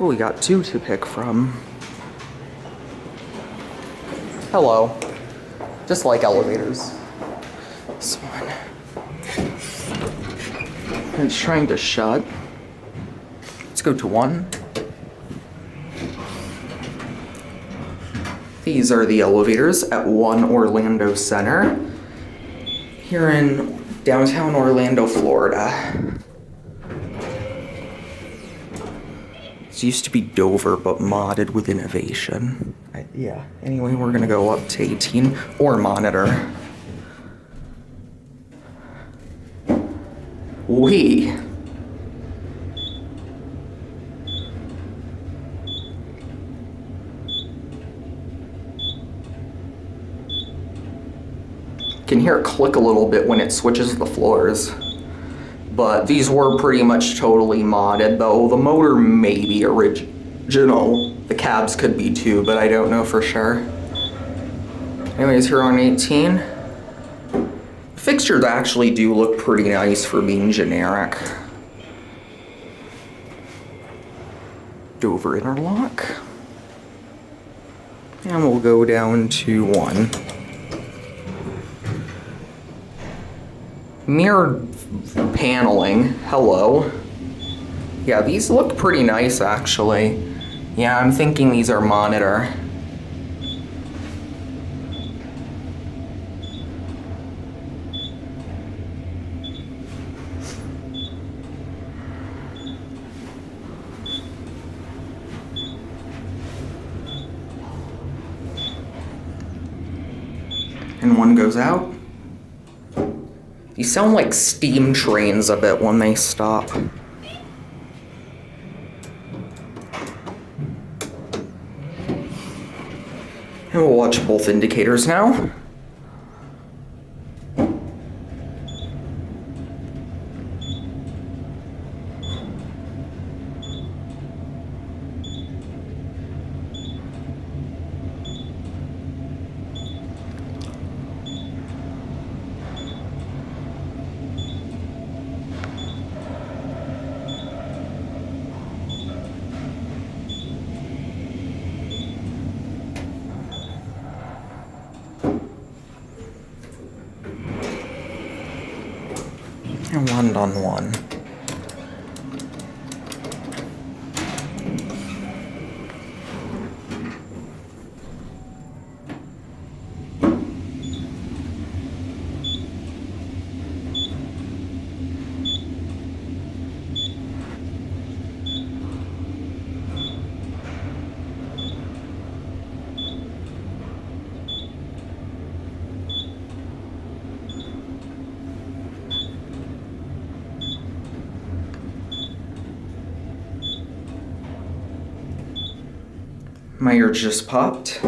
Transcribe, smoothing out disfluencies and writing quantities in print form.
Oh, we got two to pick from. Hello. Just like elevators. This one. It's trying to shut. Let's go to one. These are the elevators at 1 Orlando Center here in downtown Orlando, Florida. It used to be Dover, but modded with innovation. Yeah, anyway, we're gonna go up to 18 or monitor. We. Can hear it click a little bit when it switches the floors. But these were pretty much totally modded, though the motor may be original. The cabs could be too, but I don't know for sure. Anyways, here on 18. Fixtures actually do look pretty nice for being generic. Dover interlock. And we'll go down to 1. Mirrored paneling, hello. Yeah, these look pretty nice actually. Yeah, I'm thinking these are monitor. And one goes out. These sound like steam trains a bit when they stop. And we'll watch both indicators now. And 1 on 1. My ear just popped,